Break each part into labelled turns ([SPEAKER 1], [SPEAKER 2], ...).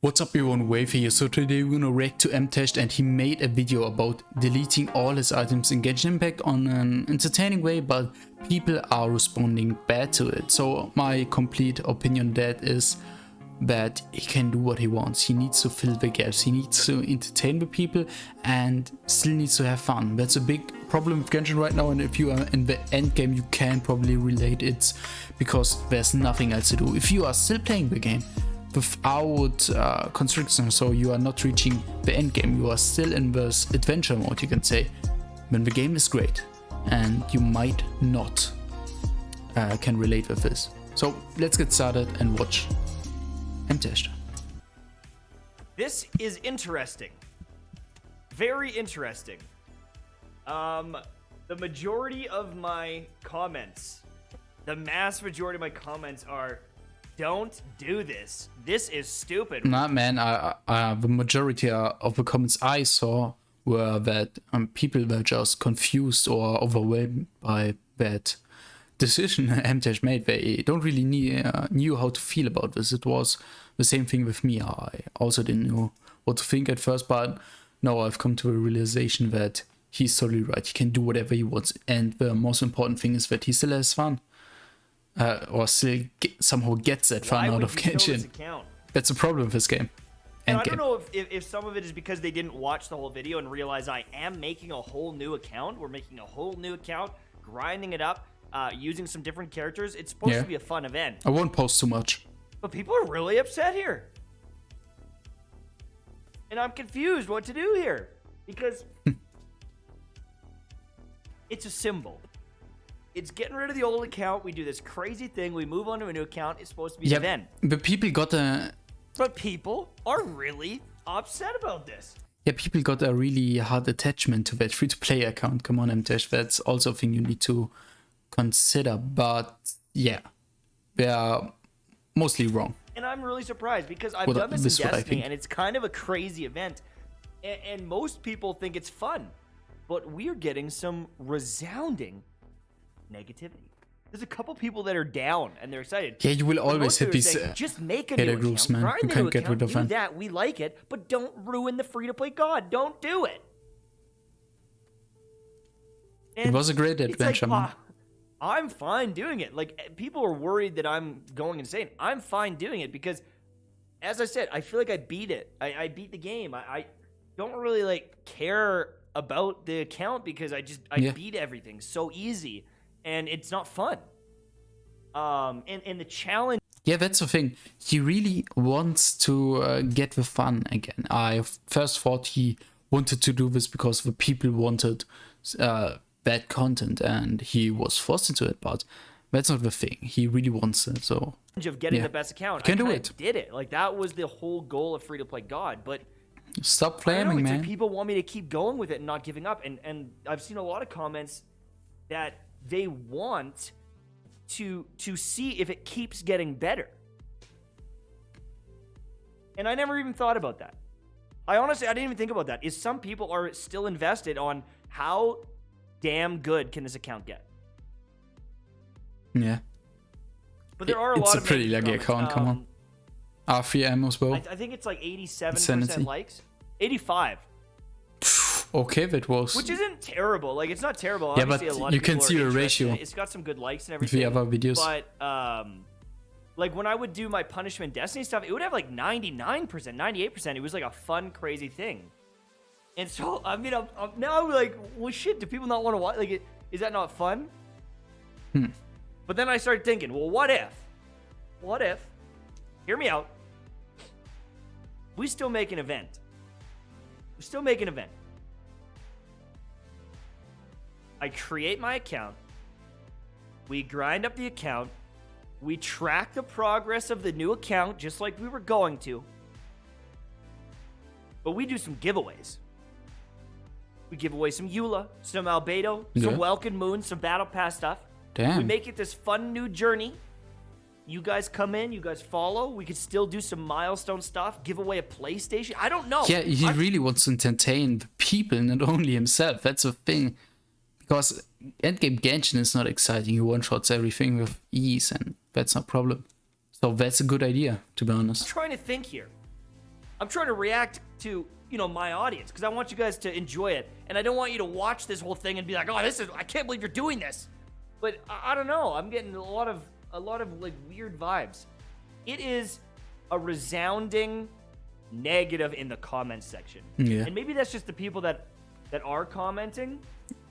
[SPEAKER 1] What's up everyone, Wave here. So today we're gonna react to Mtashed, and he made a video about deleting all his items in Genshin Impact on an entertaining way, but people are responding bad to it. So my complete opinion on that is that he can do what he wants. He needs to fill the gaps, he needs to entertain the people and still needs to have fun. That's a big problem with Genshin right now, and if you are in the end game you can probably relate it because there's nothing else to do. If you are still playing the game without construction, so you are not reaching the end game, you are still in this adventure mode, you can say, then the game is great and you might not can relate with this. So let's get started and watch Mtashed.
[SPEAKER 2] This is interesting. Very interesting. The majority of my comments, the mass majority of my comments are, don't do this. This is stupid.
[SPEAKER 1] Nah, man, the majority of the comments I saw were that people were just confused or overwhelmed by that decision Mtashed made. They don't really knew how to feel about this. It was the same thing with me. I also didn't know what to think at first, but now I've come to a realization that he's totally right. He can do whatever he wants, and the most important thing is that he still has fun. Or still somehow gets that fun out of Genshin. That's a problem with this game.
[SPEAKER 2] And I don't know if some of it is because they didn't watch the whole video and realize I am making a whole new account. We're making a whole new account, grinding it up, using some different characters. It's supposed to be a fun event.
[SPEAKER 1] I won't post too much.
[SPEAKER 2] But people are really upset here. And I'm confused what to do here. Because it's a symbol. It's getting rid of the old account. We do this crazy thing. We move on to a new account. It's supposed to be an event.
[SPEAKER 1] But people got a...
[SPEAKER 2] But people are really upset about this.
[SPEAKER 1] Yeah, people got a really hard attachment to that free-to-play account. Come on, Mtashed. That's also a thing you need to consider. But yeah, they are mostly wrong.
[SPEAKER 2] And I'm really surprised because I've done this in Destiny, and it's kind of a crazy event. And most people think it's fun. But we're getting some resounding negativity. There's a couple people that are down and they're excited.
[SPEAKER 1] Yeah, you will always hit these
[SPEAKER 2] just make a new
[SPEAKER 1] groups,
[SPEAKER 2] account,
[SPEAKER 1] man. You can't get rid of them.
[SPEAKER 2] Do that, we like it, but don't ruin the free-to-play god. Don't do it. And
[SPEAKER 1] it was a great adventure, man.
[SPEAKER 2] I'm fine doing it. Like, people are worried that I'm going insane. I'm fine doing it because, as I said, I feel like I beat it. I beat the game. I don't really like care about the account because I beat everything so easy. And it's not fun. And the challenge...
[SPEAKER 1] Yeah, that's the thing. He really wants to get the fun again. I first thought he wanted to do this because the people wanted bad content and he was forced into it, but that's not the thing. He really wants it, so...
[SPEAKER 2] Of getting the best account.
[SPEAKER 1] Can do it.
[SPEAKER 2] Did it. Like, that was the whole goal of Free-to-Play God, but...
[SPEAKER 1] Stop flaming, man.
[SPEAKER 2] Like people want me to keep going with it and not giving up. And I've seen a lot of comments that they want to see if it keeps getting better. And I never even thought about that. I didn't even think about that. Is some people are still invested on how damn good can this account get?
[SPEAKER 1] Yeah.
[SPEAKER 2] But there are a lot of...
[SPEAKER 1] It's a pretty laggy account, come on. R3 ammo as well.
[SPEAKER 2] I think it's like 87% likes. 85.
[SPEAKER 1] Okay, that was...
[SPEAKER 2] Which isn't terrible. Like, it's not terrible.
[SPEAKER 1] Yeah,
[SPEAKER 2] obviously,
[SPEAKER 1] but
[SPEAKER 2] a lot
[SPEAKER 1] you
[SPEAKER 2] of
[SPEAKER 1] can
[SPEAKER 2] people
[SPEAKER 1] see
[SPEAKER 2] are
[SPEAKER 1] a ratio.
[SPEAKER 2] It's got some good likes and everything.
[SPEAKER 1] The other videos.
[SPEAKER 2] But, like, when I would do my Punishment Destiny stuff, it would have, like, 99%, 98%. It was, like, a fun, crazy thing. And so, I mean, now I'm like, well, shit, do people not want to watch? Like, is that not fun? But then I started thinking, well, what if, hear me out, we still make an event. I create my account. We grind up the account. We track the progress of the new account just like we were going to. But we do some giveaways. We give away some Eula, some Albedo, some Welkin Moon, some Battle Pass stuff.
[SPEAKER 1] Damn.
[SPEAKER 2] We make it this fun new journey. You guys come in, you guys follow. We could still do some milestone stuff, give away a PlayStation. I don't know.
[SPEAKER 1] Yeah, he really wants to entertain the people, not only himself. That's the thing. Because endgame Genshin is not exciting. He one-shots everything with ease, and that's no problem. So that's a good idea, to be honest.
[SPEAKER 2] I'm trying to think here. I'm trying to react to, you know, my audience because I want you guys to enjoy it, and I don't want you to watch this whole thing and be like, oh, I can't believe you're doing this. But I don't know. I'm getting a lot of like weird vibes. It is a resounding negative in the comments section.
[SPEAKER 1] Yeah.
[SPEAKER 2] And maybe that's just the people that are commenting.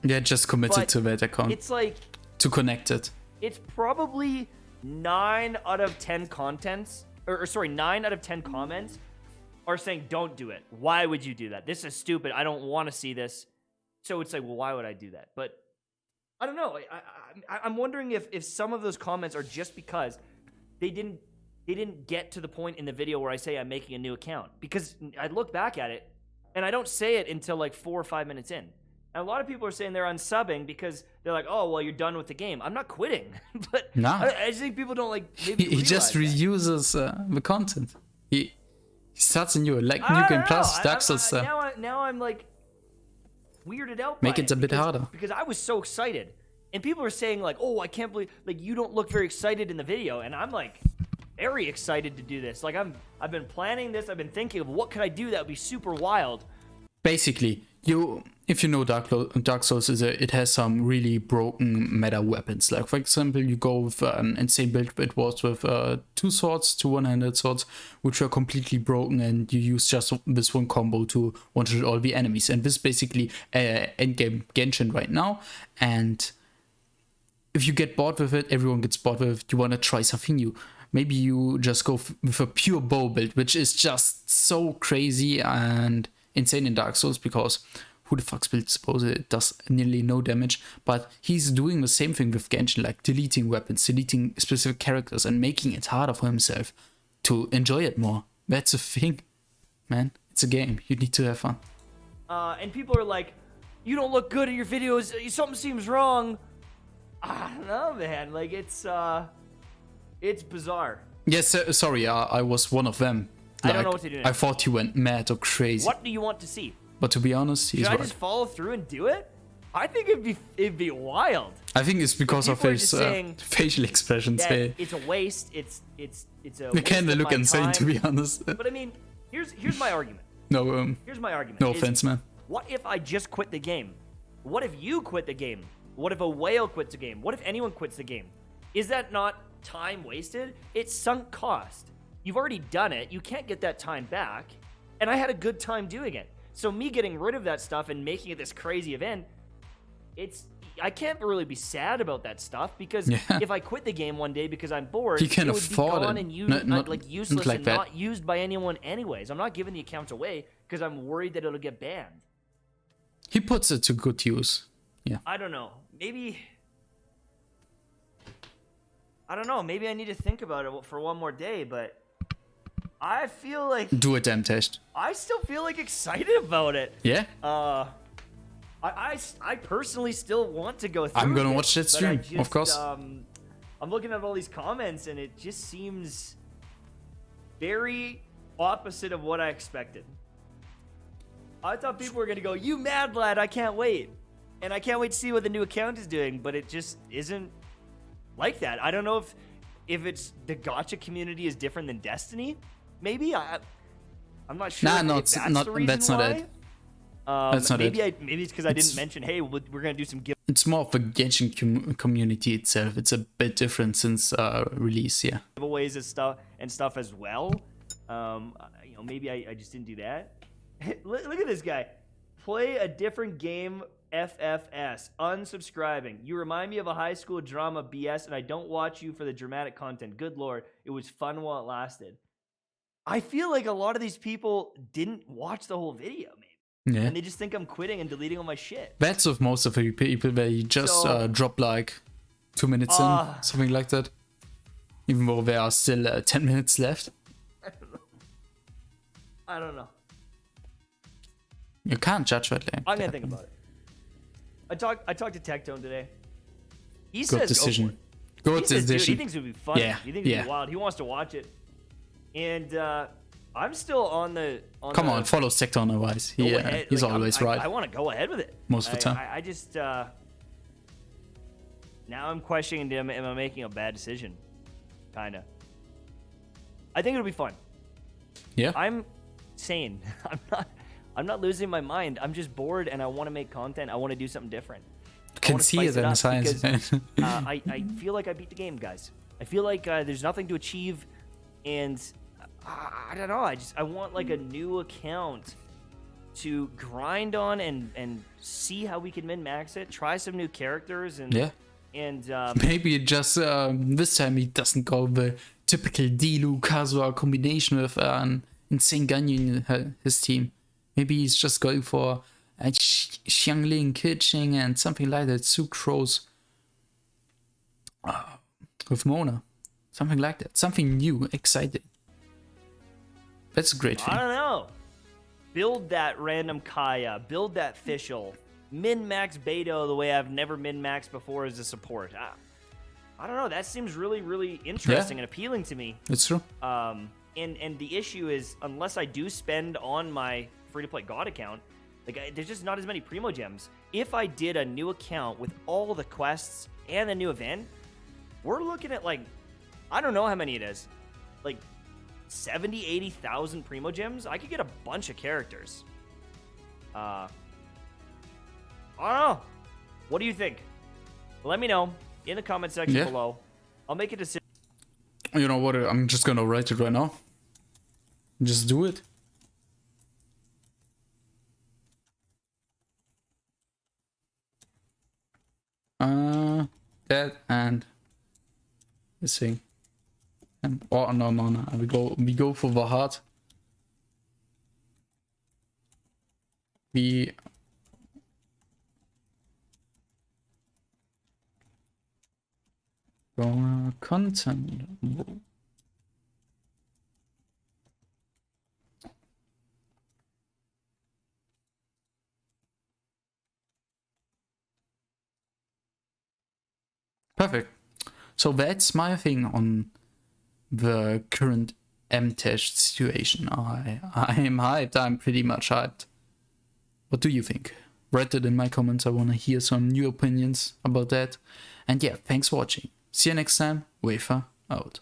[SPEAKER 1] Yeah, just committed
[SPEAKER 2] But
[SPEAKER 1] to that account.
[SPEAKER 2] It's like,
[SPEAKER 1] To connect it.
[SPEAKER 2] it's probably 9 out of 10 contents, or sorry, 9 out of 10 comments are saying, don't do it. Why would you do that? This is stupid. I don't want to see this. So it's like, well, why would I do that? But I don't know. I'm wondering if some of those comments are just because they didn't get to the point in the video where I say I'm making a new account. Because I look back at it, and I don't say it until like 4 or 5 minutes in. And a lot of people are saying they're unsubbing because they're like, oh, well, you're done with the game. I'm not quitting. But
[SPEAKER 1] Nah.
[SPEAKER 2] I just think people don't like maybe
[SPEAKER 1] He just
[SPEAKER 2] realize that.
[SPEAKER 1] reuses the content. He starts a new, like
[SPEAKER 2] I
[SPEAKER 1] New
[SPEAKER 2] don't
[SPEAKER 1] Game
[SPEAKER 2] know.
[SPEAKER 1] Plus, Dark Souls.
[SPEAKER 2] Now I'm like weirded out by
[SPEAKER 1] Make it a bit harder.
[SPEAKER 2] because I was so excited. And people are saying like, oh, I can't believe, like, you don't look very excited in the video. And I'm like very excited to do this. Like I've been planning this. I've been thinking of what could I do that would be super wild.
[SPEAKER 1] Basically, if you know Dark Souls, it has some really broken meta weapons. Like, for example, you go with an insane build. It was with 2 swords, 2 one-handed swords, which were completely broken, and you use just this one combo to one-shot all the enemies. And this is basically endgame Genshin right now. And if you get bored with it, everyone gets bored with it. You want to try something new. Maybe you just go with a pure bow build, which is just so crazy and insane in Dark Souls, because who the fuck's build suppose it does nearly no damage, but he's doing the same thing with Genshin, like deleting weapons, deleting specific characters, and making it harder for himself to enjoy it more. That's a thing, man. It's a game. You need to have fun.
[SPEAKER 2] And people are like, you don't look good in your videos. Something seems wrong. I don't know, man. Like, it's bizarre.
[SPEAKER 1] Yes, sorry, I was one of them.
[SPEAKER 2] I don't know what to do next.
[SPEAKER 1] I thought you went mad or crazy.
[SPEAKER 2] What do you want to see?
[SPEAKER 1] But to be honest, he's
[SPEAKER 2] Should I
[SPEAKER 1] right.
[SPEAKER 2] just follow through and do it? I think it'd be wild.
[SPEAKER 1] I think it's because of
[SPEAKER 2] people are
[SPEAKER 1] his
[SPEAKER 2] just saying
[SPEAKER 1] facial expressions.
[SPEAKER 2] That it's a waste. It's a.
[SPEAKER 1] They kind of
[SPEAKER 2] waste
[SPEAKER 1] look
[SPEAKER 2] my
[SPEAKER 1] insane,
[SPEAKER 2] time.
[SPEAKER 1] to be honest.
[SPEAKER 2] But I mean, here's my argument.
[SPEAKER 1] No,
[SPEAKER 2] Here's my argument.
[SPEAKER 1] no
[SPEAKER 2] is,
[SPEAKER 1] offense, man.
[SPEAKER 2] What if I just quit the game? What if you quit the game? What if a whale quits the game? What if anyone quits the game? Is that not time wasted? It's sunk cost. You've already done it. You can't get that time back. And I had a good time doing it. So me getting rid of that stuff and making it this crazy event, I can't really be sad about that stuff, because if I quit the game one day because I'm bored,
[SPEAKER 1] You can
[SPEAKER 2] it would
[SPEAKER 1] afford
[SPEAKER 2] be gone
[SPEAKER 1] it.
[SPEAKER 2] and used, like useless
[SPEAKER 1] like
[SPEAKER 2] and
[SPEAKER 1] that.
[SPEAKER 2] not used by anyone anyways. I'm not giving the account away because I'm worried that it'll get banned.
[SPEAKER 1] He puts it to good use. Yeah.
[SPEAKER 2] I don't know. Maybe I need to think about it for one more day, but I feel like
[SPEAKER 1] Do a damn test.
[SPEAKER 2] I still feel like excited about it.
[SPEAKER 1] Yeah?
[SPEAKER 2] I personally still want to go through.
[SPEAKER 1] I'm gonna
[SPEAKER 2] it,
[SPEAKER 1] watch that
[SPEAKER 2] but I
[SPEAKER 1] stream, of course.
[SPEAKER 2] I'm looking at all these comments, and it just seems very opposite of what I expected. I thought people were gonna go, "You mad lad? I can't wait," and I can't wait to see what the new account is doing. But it just isn't like that. I don't know if it's the gacha community is different than Destiny. Maybe I'm not sure.
[SPEAKER 1] Nah, no,
[SPEAKER 2] if
[SPEAKER 1] it's
[SPEAKER 2] that's
[SPEAKER 1] not.
[SPEAKER 2] the reason
[SPEAKER 1] That's not
[SPEAKER 2] why.
[SPEAKER 1] it. That's not
[SPEAKER 2] maybe
[SPEAKER 1] it.
[SPEAKER 2] maybe it's because I
[SPEAKER 1] It's-
[SPEAKER 2] didn't mention. Hey, we're gonna do some
[SPEAKER 1] It's more of the Genshin community itself. It's a bit different since release, yeah.
[SPEAKER 2] giveaways and stuff as well. Maybe I just didn't do that. Look at this guy. Play a different game. FFS. Unsubscribing. You remind me of a high school drama BS, and I don't watch you for the dramatic content. Good lord, it was fun while it lasted. I feel like a lot of these people didn't watch the whole video, maybe.
[SPEAKER 1] Yeah.
[SPEAKER 2] And they just think I'm quitting and deleting all my shit.
[SPEAKER 1] That's with most of the people where you just
[SPEAKER 2] So-
[SPEAKER 1] drop like 2 minutes in, something like that. Even though there are still 10 minutes left.
[SPEAKER 2] I don't know.
[SPEAKER 1] You can't judge that.
[SPEAKER 2] I'm gonna think about it. I talked to Tectone today. He
[SPEAKER 1] Good
[SPEAKER 2] says
[SPEAKER 1] decision.
[SPEAKER 2] go for it.
[SPEAKER 1] Good
[SPEAKER 2] He says, dude, he
[SPEAKER 1] decision.
[SPEAKER 2] thinks it would be fun.
[SPEAKER 1] Yeah,
[SPEAKER 2] He thinks it would
[SPEAKER 1] yeah.
[SPEAKER 2] be wild. He wants to watch it. And I'm still on the.
[SPEAKER 1] Come on, follow Tectone advice.
[SPEAKER 2] go ahead.
[SPEAKER 1] He's
[SPEAKER 2] Like,
[SPEAKER 1] always
[SPEAKER 2] I
[SPEAKER 1] right.
[SPEAKER 2] I want to go ahead with it.
[SPEAKER 1] Most of the time.
[SPEAKER 2] I just now I'm questioning, am I making a bad decision? Kinda. I think it'll be fun.
[SPEAKER 1] Yeah.
[SPEAKER 2] I'm insane. I'm not losing my mind. I'm just bored and I want to make content. I want to do something different.
[SPEAKER 1] You can see it in the science.
[SPEAKER 2] Because, I feel like I beat the game, guys. I feel like there's nothing to achieve, and I don't know. I want like a new account to grind on and see how we can min-max it. Try some new characters and
[SPEAKER 1] yeah.
[SPEAKER 2] And
[SPEAKER 1] maybe it just this time he doesn't go the typical Dilu Kazuha combination with an insane gun in his team. Maybe he's just going for a Xiangling, Keqing, and something like that. Sucrose with Mona, something like that. Something new, exciting. That's a great thing.
[SPEAKER 2] I don't know. Build that random Kaya. Build that Fischl. Min-max Beto the way I've never min-maxed before as a support. I don't know. That seems really, really interesting and appealing to me.
[SPEAKER 1] It's true.
[SPEAKER 2] And the issue is, unless I do spend on my free-to-play God account, like there's just not as many Primo Gems. If I did a new account with all the quests and the new event, we're looking at like, I don't know how many it is, like 70, 80,000 Primo Gems. I could get a bunch of characters. I don't know. What do you think? Let me know in the comment section below. I'll make a decision.
[SPEAKER 1] You know what? I'm just gonna write it right now. Just do it. That and this thing. And oh no. We go for the heart. We go content. Perfect. So that's my thing on the current Mtashed situation. I'm hyped. I'm pretty much hyped. What do you think? Write it in my comments. I want to hear some new opinions about that. And yeah, thanks for watching. See you next time. Wafer out.